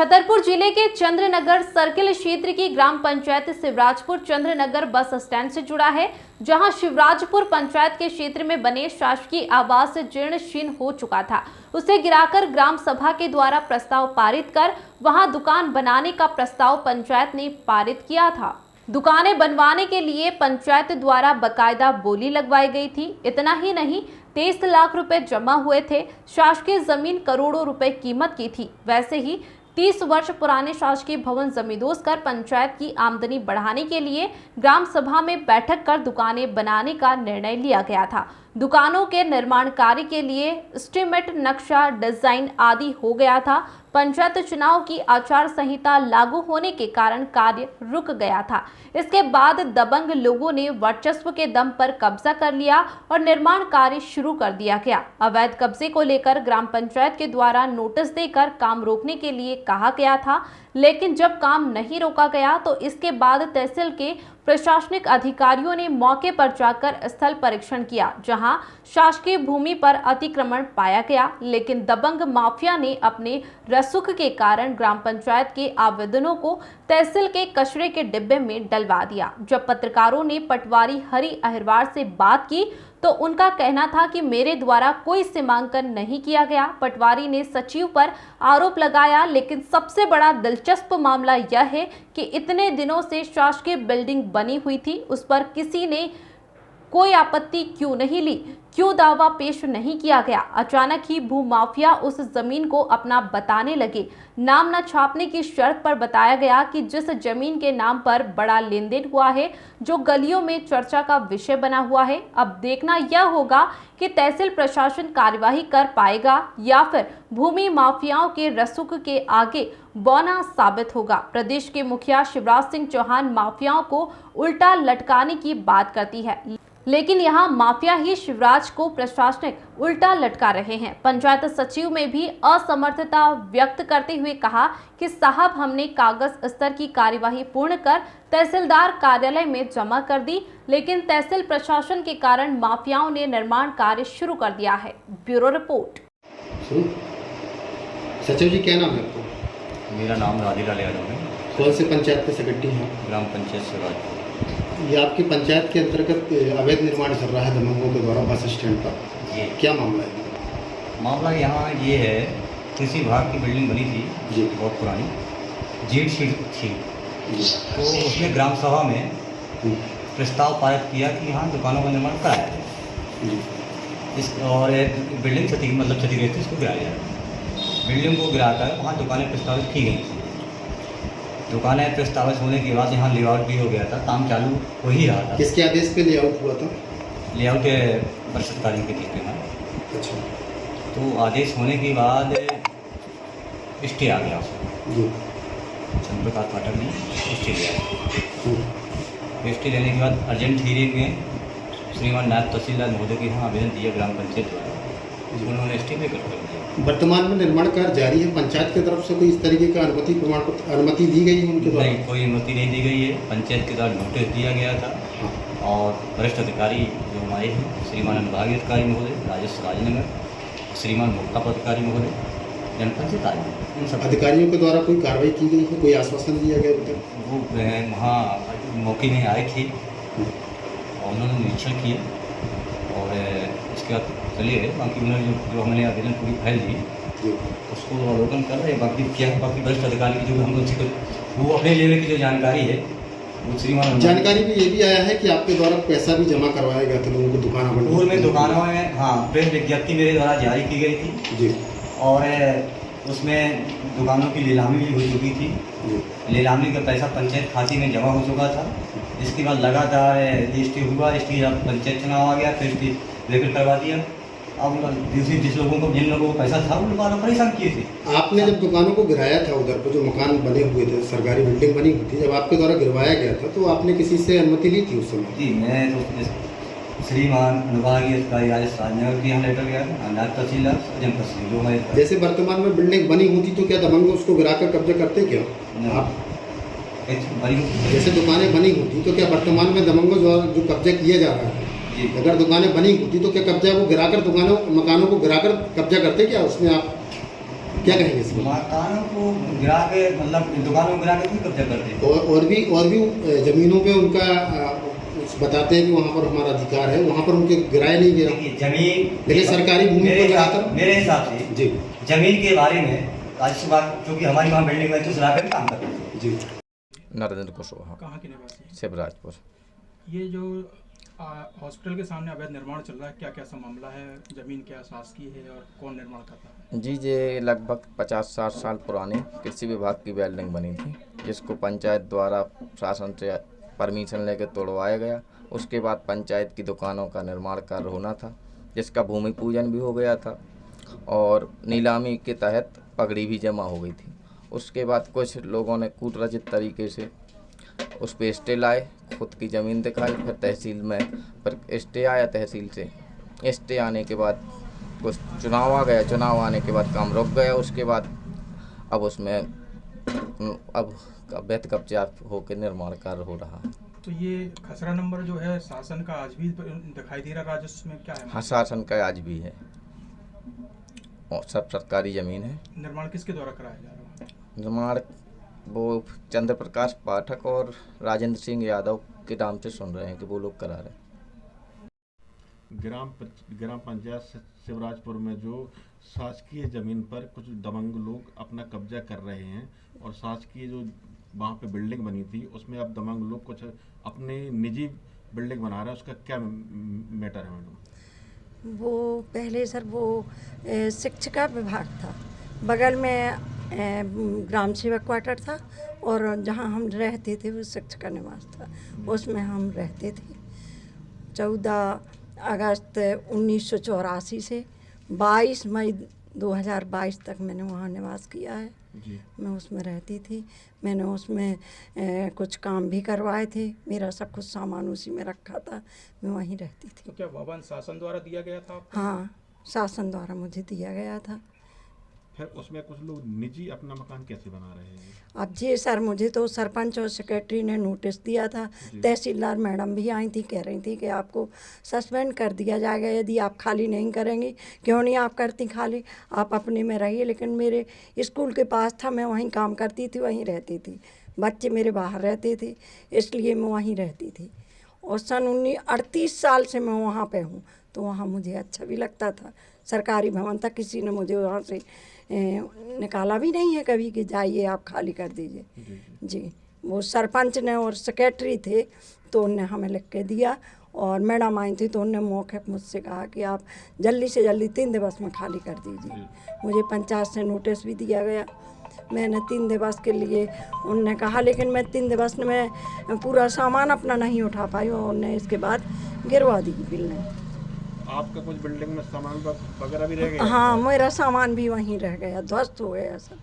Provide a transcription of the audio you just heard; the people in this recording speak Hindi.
छतरपुर जिले के चंद्रनगर सर्किल क्षेत्र की ग्राम पंचायत शिवराजपुर चंद्रनगर बस स्टैंड से जुड़ा है, जहां शिवराजपुर पंचायत के क्षेत्र में बने शासकीय आवास जीर्ण शीर्ण हो चुका था। उसे गिराकर ग्राम सभा के द्वारा प्रस्ताव पारित कर वहां दुकान बनाने का प्रस्ताव पंचायत ने पारित किया था। दुकानें बनवाने के लिए पंचायत द्वारा बकायदा बोली लगवाई गई थी। इतना ही नहीं, 23 लाख रुपए जमा हुए थे। शासकीय जमीन करोड़ों रुपए कीमत की थी। वैसे ही 30 वर्ष पुराने शासकीय भवन जमींदोज कर पंचायत की आमदनी बढ़ाने के लिए ग्राम सभा में बैठक कर दुकानें बनाने का निर्णय लिया गया था। दुकानों के निर्माण कार्य के लिए एस्टीमेट, नक्शा, डिजाइन आदि हो गया था। पंचायत चुनाव की आचार संहिता लागू होने के कारण कार्य रुक गया था। इसके बाद दबंग लोगों ने वर्चस्व के दम पर कब्जा कर लिया और निर्माण कार्य शुरू कर दिया गया। अवैध कब्जे को लेकर ग्राम पंचायत के द्वारा नोटिस देकर काम रोकने के लिए कहा गया था, लेकिन जब काम नहीं रोका गया तो इसके बाद तहसील के प्रशासनिक अधिकारियों ने मौके पर जाकर स्थल परीक्षण किया, जहां शासकीय भूमि पर अतिक्रमण पाया गया। लेकिन दबंग माफिया ने अपने रसूख के कारण ग्राम पंचायत के आवेदनों को तहसील के कचरे के डिब्बे में डलवा दिया। जब पत्रकारों ने पटवारी हरि अहिरवार से बात की तो उनका कहना था कि मेरे द्वारा कोई सीमांकन नहीं किया गया। पटवारी ने सचिव पर आरोप लगाया, लेकिन सबसे बड़ा दिलचस्प मामला यह है कि इतने दिनों से शासकीय बिल्डिंग बनी हुई थी, उस पर किसी ने कोई आपत्ति क्यों नहीं ली, क्यों दावा पेश नहीं किया गया। अचानक ही भूमाफिया उस जमीन को अपना बताने लगे। नाम न छापने की शर्त पर बताया गया कि जिस जमीन के नाम पर बड़ा लेन देन हुआ है, जो गलियों में चर्चा का विषय बना हुआ है। अब देखना यह होगा कि तहसील प्रशासन कार्यवाही कर पाएगा या फिर भूमि माफियाओं के रसूख के आगे बौना साबित होगा। प्रदेश के मुखिया शिवराज सिंह चौहान माफियाओं को उल्टा लटकाने की बात करती है, लेकिन यहाँ माफिया ही शिवराज को प्रशासनिक उल्टा लटका रहे हैं। पंचायत सचिव में भी असमर्थता व्यक्त करते हुए कहा कि साहब, हमने कागज स्तर की कार्यवाही पूर्ण कर तहसीलदार कार्यालय में जमा कर दी, लेकिन तहसील प्रशासन के कारण माफियाओं ने निर्माण कार्य शुरू कर दिया है। Bureau report. सचिव जी, क्या नाम है आपको? मेरा नाम राजीलाल यादव है। कौन से पंचायत के सेक्रेटरी हैं? ग्राम पंचायत शिवराजपुर। ये आपकी पंचायत के अंतर्गत अवैध निर्माण चल रहा है दबंगों के द्वारा बस स्टैंड पर, ये क्या मामला है? मामला यहाँ ये है, कृषि विभाग की बिल्डिंग बनी थी जी, बहुत पुरानी, जीर्ण शीर्ण थी। तो उसमें ग्राम सभा में प्रस्ताव पारित किया कि यहाँ दुकानों का निर्माण कराया जाए। इस और बिल्डिंग क्षतिग्रस्त थी, इसको गिराया जाए। बिल्डिंग को गिराकर वहाँ दुकानें प्रस्तावित की गई थी। दुकानें प्रस्तावित होने के बाद यहाँ लेआउट भी हो गया था, काम चालू हो ही रहा था। किसके आदेश पे लेआउट हुआ था? लेआउट परिषद कार्य के देखते हैं। अच्छा, तो आदेश होने के बाद स्टे आ गया जी, चंद्रप्रकाश पाठक ने स्टे लिया। स्टे लेने के बाद अर्जेंट हियरिंग में श्रीमान नायब तहसीलदार महोदय के यहाँ आवेदन दिया ग्राम पंचायत द्वारा, उन्होंने स्टे में कर दिया। वर्तमान में निर्माण कार्य जारी है। पंचायत की तरफ से कोई इस तरीके का अनुमति दी गई है उनके द्वारा? नहीं, कोई अनुमति नहीं दी गई है। पंचायत के द्वारा नोटिस दिया गया था और वरिष्ठ अधिकारी जो हमारे हैं, श्रीमान अनुभागीय अधिकारी महोदय राजस्व राजनगर, श्रीमान मुक्ता पदाधिकारी महोदय जनपंचायत आए, इन सब अधिकारियों के द्वारा कोई कार्रवाई की गई है? कोई आश्वासन दिया गया अभी तक? वो वहाँ मौके में आए थे और उन्होंने निरीक्षण किया और इसके बाद चले गए। बाकी उन्होंने जो हमने आवेदन पूरी फाइल दी उसको अवलोकन कर रहे हैं। बाकी वरिष्ठ अधिकारी की जो हम लोग वो अपने लेवल की जो जानकारी है वो श्रीमान जानकारी में ये भी आया है कि आपके द्वारा पैसा भी जमा करवाया गया था लोगों को दुकान पूर्व में दुकानों में। हाँ, प्रेस विज्ञप्ति मेरे द्वारा जारी की गई थी जी, और उसमें दुकानों की नीलामी भी हो चुकी थी। नीलामी का पैसा पंचायत खाते में जमा हो चुका था। इसके बाद लगातार रजिस्ट्री हुआ, रजिस्ट्री पंचायत चुनाव आ गया, फिर रजिस्ट्री रेफर करवा दिया। अब दूसरी जिन लोगों को पैसा था वो दुकानों परेशान किए थे। आपने जब दुकानों को गिराया था, उधर पर जो मकान बने हुए थे, सरकारी बिल्डिंग बनी हुई थी, जब आपके द्वारा गिरवाया गया था तो आपने किसी से अनुमति ली थी उस समय? जी, मैं तो श्रीमान अनुभागीय अधिकारी राजस्व राजनगर के यहाँ लेटर गया था, नायब तहसीलदार जनपद जो हमारे। जैसे वर्तमान में बिल्डिंग बनी होती तो क्या दबंग उसको गिराकर कब्जा करते क्या आप? जैसे दुकानें बनी होती तो क्या वर्तमान में दबंगों द्वारा जो कब्जा किया जा रहा है, अगर दुकानें बनी होती तो क्या कब्जा वो गिराकर मकानों को गिराकर कब्जा करते क्या उसमें आप? क्या कहेंगे इसमें? मकानों को गिरा के, मतलब दुकानों को गिरा के भी कब्जा करते हैं। और भी जमीनों पे उनका बताते हैं कि वहाँ पर हमारा अधिकार है, वहाँ पर उनके गिराए नहीं गया। देखिए जमीन, लेकिन सरकारी भूमि पर जाकर मेरे हिसाब से जी जमीन के बारे में आज की बात, क्योंकि हमारी वहाँ बिल्डिंग में तो सलाह काम करते हैं। जी नरेंद्र कुशवाहा, कहाँ के निवासी हैं? शिवराजपुर। ये जो हॉस्पिटल के सामने अवैध निर्माण चल रहा है, क्या क्या सा मामला है? जमीन क्या शासकीय है और कौन निर्माण करता है? जी, ये लगभग 50-60 साल पुरानी कृषि विभाग की बिल्डिंग बनी थी, जिसको पंचायत द्वारा शासन से परमिशन लेकर तोड़वाया गया। उसके बाद पंचायत की दुकानों का निर्माण कार्य होना था, जिसका भूमि पूजन भी हो गया था और नीलामी के तहत पगड़ी भी जमा हो गई थी। उसके बाद कुछ लोगों ने कूटरचित तरीके से उस पर स्टे लाए, खुद की ज़मीन दिखाई, फिर तहसील में फिर स्टे आया, तहसील से स्टे आने के बाद कुछ चुनाव आ गया, चुनाव आने के बाद काम रुक गया। उसके बाद अब उसमें अब अवैध कब्जा होकर निर्माण कार्य हो रहा है। तो ये खसरा नंबर जो है शासन का आज भी दिखाई दे रहा है, राजस्व में क्या है? हाँ, शासन का आज भी है और सब सरकारी ज़मीन है। निर्माण किसके द्वारा कराया जा रहा है? निर्माण वो चंद्र प्रकाश पाठक और राजेंद्र सिंह यादव के नाम से सुन रहे हैं कि वो लोग करा रहे हैं। ग्राम पंचायत शिवराजपुर में जो शासकीय ज़मीन पर कुछ दबंग लोग अपना कब्जा कर रहे हैं और शासकीय जो वहाँ पे बिल्डिंग बनी थी उसमें अब दबंग लोग कुछ अपने निजी बिल्डिंग बना रहे हैं, उसका क्या मैटर है मैडम? वो पहले सर वो शिक्षिका विभाग था, बगल में ग्राम सेवक क्वार्टर था और जहाँ हम रहते थे वो शिक्षिका निवास था, उसमें हम रहते थे। 14 अगस्त 1984 से 22 मई 2022 तक मैंने वहाँ निवास किया है जी। मैं उसमें रहती थी। मैंने उसमें कुछ काम भी करवाए थे, मेरा सब कुछ सामान उसी में रखा था, मैं वहीं रहती थी। तो क्या भवन शासन द्वारा दिया गया था आपको? हाँ, शासन द्वारा मुझे दिया गया था। फिर उसमें कुछ लोग निजी अपना मकान कैसे बना रहे हैं? अब जी सर, मुझे तो सरपंच और सेक्रेटरी ने नोटिस दिया था, तहसीलदार मैडम भी आई थी, कह रही थी कि आपको सस्पेंड कर दिया जाएगा यदि आप खाली नहीं करेंगी। क्यों नहीं आप करती खाली, आप अपने में रहिए। लेकिन मेरे स्कूल के पास था, मैं वहीं काम करती थी, वहीं रहती थी, बच्चे मेरे बाहर रहते थे, इसलिए मैं वहीं रहती थी। और सन 38 साल से मैं वहाँ पे हूँ, तो वहाँ मुझे अच्छा भी लगता था। सरकारी भवन था, किसी ने मुझे वहाँ से निकाला भी नहीं है कभी कि जाइए आप खाली कर दीजिए। जी, वो सरपंच ने और सेक्रेटरी थे तो उनने हमें लिख के दिया और मैडम आई थी तो उनने मौखिक मुझसे कहा कि आप जल्दी से जल्दी 3 दिवस में खाली कर दीजिए। मुझे पंचायत से नोटिस भी दिया गया, मैंने 3 दिवस के लिए उनने कहा, लेकिन मैं 3 दिवस में पूरा सामान अपना नहीं उठा पाई और उनने इसके बाद गिरवा दी बिल्डिंग। आपका कुछ बिल्डिंग में सामान वगैरह भी रह गया? हाँ, मेरा सामान भी वहीं रह गया, ध्वस्त हो गया सब।